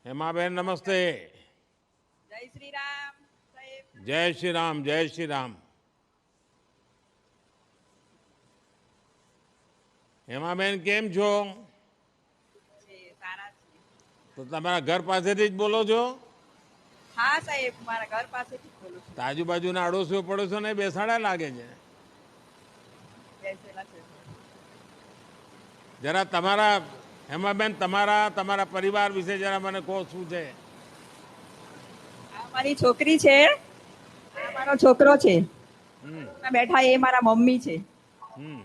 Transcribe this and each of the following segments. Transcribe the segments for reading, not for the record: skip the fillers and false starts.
હેમાબેન નમસ્તે. જય શ્રી રામ સાહેબ. જય શ્રી રામ, જય શ્રી રામ. હેમાબેન કેમ છો? સારા છે. તો તમારા ઘર પાસેથી જ બોલો છો? હા સાહેબ, મારા ઘર પાસેથી બોલું છું. આજુબાજુના અડોશીઓ પડોશીઓ ને બેસાડ્યા લાગે છે. બેસેલા છે. જરા તમારા હેમાબેન તમારા પરિવાર વિશે જરા મને કહો, શું છે? આ મારી છોકરી છે, આ મારો છોકરો છે. હમ બેઠા એ મારા મમ્મી છે. હમ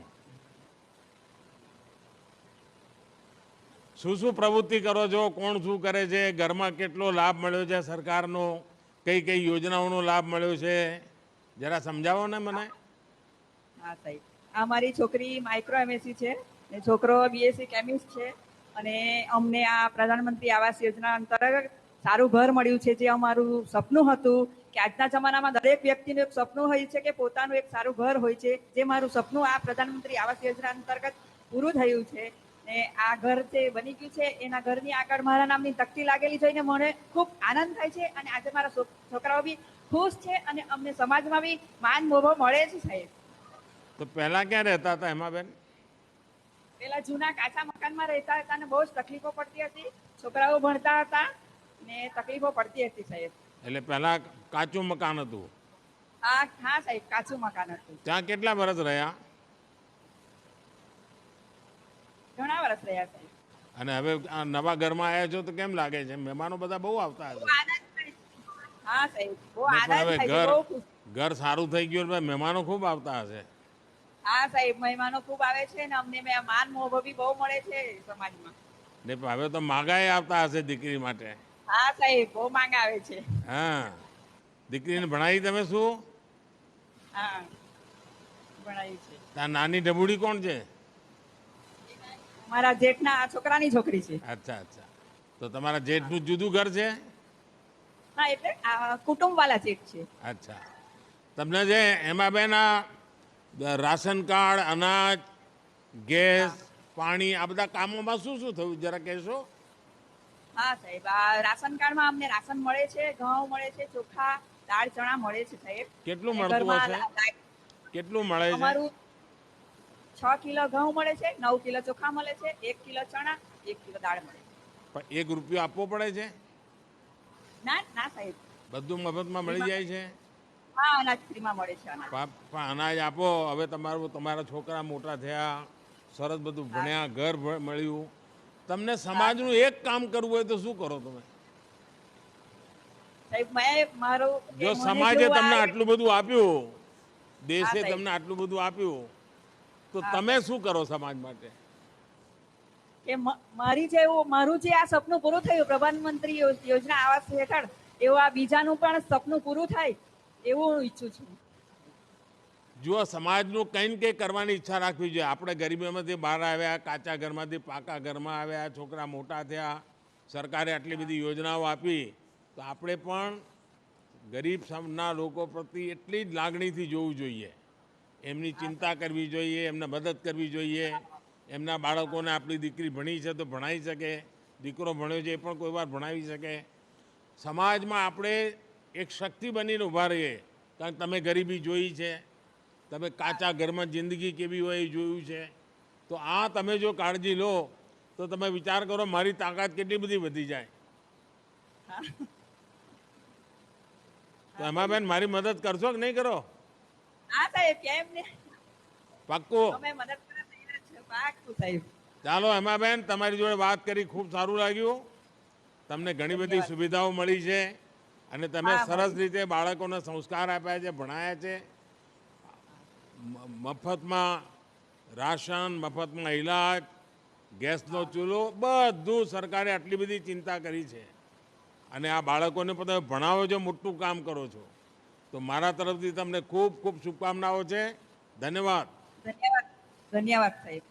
શું શું પ્રવૃત્તિ કરો છો? કોણ શું કરે છે? ઘરમાં કેટલો લાભ મળ્યો છે સરકારનો? કઈ કઈ યોજનાઓનો લાભ મળ્યો છે? જરા સમજાવો ને મને. હા સાહેબ, આ મારી છોકરી માઇક્રો એમએસસી છે ને છોકરો બીએસસી કેમિસ્ટ છે. અને અમને આ પ્રધાનમંત્રી આવાસ યોજના અંતર્ગત સારું ઘર મળ્યું છે, જે અમારું સપનું હતું કે આજના જમાનામાં દરેક વ્યક્તિનું એક સપનું હોય છે કે પોતાનું એક સારું ઘર હોય છે. જે મારું સપનું આ પ્રધાનમંત્રી આવાસ યોજના અંતર્ગત પૂરું થયું છે. ને આ ઘર જે બની ગયું છે એના ઘરની આગળ મારા નામની તકતી લાગેલી જોઈને મને ખૂબ આનંદ થાય છે. અને આજે મારા છોકરાઓ બી ખુશ છે અને અમને સમાજમાં બી માન મોભો મળે છે સાહેબ. તો પહેલા ક્યાં રહેતા હતા હેમાબેન? પેલા જૂના કાચા મકાનમાં રહેતા હતા અને બહુ જ તકલીફો પડતી હતી. છોકરાઓ ભણતા હતા ને તકલીફો પડતી હતી સાહેબ. એટલે પહેલા કાચું મકાન હતું. હા સાહેબ, કાચું મકાન હતું. ત્યાં કેટલા વર્ષ રહ્યા? ઘણા વર્ષ રહ્યા સાહેબ. અને હવે આ નવા ઘરમાં આવ્યા છો તો કેમ લાગે છે? મહેમાનો બધા બહુ આવતા બહુ હશે. આનંદ થાય છે. હા સાહેબ, બહુ ને પણ આનંદ હવે થાય છે, ઘર બહુ ખુશ. ઘર સારું થઈ ગયું એટલે મહેમાનો ખૂબ આવતા હશે. હા સાહેબ, મહેમાનો ખૂબ આવે છે ને અમને માન મોભો બી બહુ મળે છે સમાજમાં. ને હવે તો માગાઈ આવતા હશે દીકરી માટે. હા સાહેબ, બહુ માંગ આવે છે. હા, દીકરીને ભણાવી તમે શું? હા, ભણાયું છે. ત્યાં નાની ઢબુડી કોણ છે? મારા જેઠના છોકરાની છોકરી છે. અચ્છા અચ્છા. તો તમારા જેઠનું જુદું ઘર છે? હા, એટલે કુટુંબ વાળા જેઠ છે. અચ્છા. તમને જે એમાં બેન આ રાશન કાર્ડ, અનાજ, ગેસ, હા પાણી આ બધા કામોમાં શું શું થયું જરા કહેશો? હા સાહેબ, આ રાશન કાર્ડમાં અમને રાશન મળે છે, ઘઉં મળે છે, ચોખા, દાળ, ચણા મળે છે સાહેબ. કેટલું અને મળતું ઘરમાં હશે? કેટલું મળે છે? અમારું 6 કિલો ઘઉં મળે છે, 9 કિલો ચોખા મળે છે, 1 કિલો ચણા, 1 કિલો દાળ મળે છે. પણ 1 રૂપિયો આપવો પડે છે? ના ના સાહેબ. બધું મફતમાં મળી જાય છે? હા, અનાજ ફ્રીમાં મળે છે. અનાજ. પણ અનાજ આપો, હવે તમારા છોકરા મોટા થયા, સરસ બધું હા ભણ્યા, ઘર મળ્યું. તમને હા સમાજનું એક કામ કરવું હોય તો શું કરો તમે? સાહેબ, મેં મારું કે જો મને સમાજે જેવું તમને આ આટલું બધું આપ્યું, હા દેશે સાહેબ. તમને આટલું બધું આપ્યું, તો હા તમે સાહેબ. શું કરો સમાજ માટે? કે મારું જે આ સપનું પૂરું થયું પ્રધાનમંત્રી યોજના આવાસ હેઠળ, એવું આ બીજાનું પણ સપનું પૂરું થાય એવું હું ઈચ્છું છું. જુઓ, સમાજનું કંઈ ને કંઈ કરવાની ઈચ્છા રાખવી જોઈએ. આપણે ગરીબીમાંથી બહાર આવ્યા, કાચા ઘરમાંથી પાકા ઘરમાં આવ્યા, છોકરા મોટા થયા, સરકારે આટલી બધી યોજનાઓ આપી, તો આપણે પણ ગરીબ ના લોકો પ્રત્યે એટલી જ લાગણીથી જોવું જોઈએ. એમની ચિંતા કરવી જોઈએ, એમને મદદ કરવી જોઈએ. એમના બાળકોને આપણી દીકરી ભણી છે તો ભણાવી શકે, દીકરો ભણ્યો છે એ પણ કોઈ વાર ભણાવી શકે. સમાજમાં આપણે એક શક્તિ બનીને ઊભા રહીએ. કારણ કે તમે ગરીબી જોઈ છે, તમે કાચા ઘરમાં જિંદગી કેવી હોય એ જોયું છે. તો આ તમે જો કાળજી લો તો તમે વિચાર કરો મારી તાકાત કેટલી બધી વધી જાય. તો એમાં બેન મારી મદદ કરશો કે નહીં કરો? હા સાહેબ, કેમ ને. પાક્કું? અમે મદદ કરવા તૈયાર છે. પાક્કું સાહેબ. ચાલો એમાં બેન, તમારી જોડે વાત કરી ખૂબ સારું લાગ્યું. તમને ઘણી બધી ધન્યવાદ. સુવિધાઓ મળી છે અને તમે હા સરસ મળી. રીતે બાળકોને સંસ્કાર આપ્યા છે, ભણાયા છે. મફતમાં રાશન, મફતમાં ઇલાજ, ગેસનો ચૂલો, બધું સરકારે આટલી બધી ચિંતા કરી છે. અને આ બાળકોને પણ તમે ભણાવો છો, મોટું કામ કરો છો. તો મારા તરફથી તમને ખૂબ ખૂબ શુભકામનાઓ છે. ધન્યવાદ. ધન્યવાદ. ધન્યવાદ સાહેબ.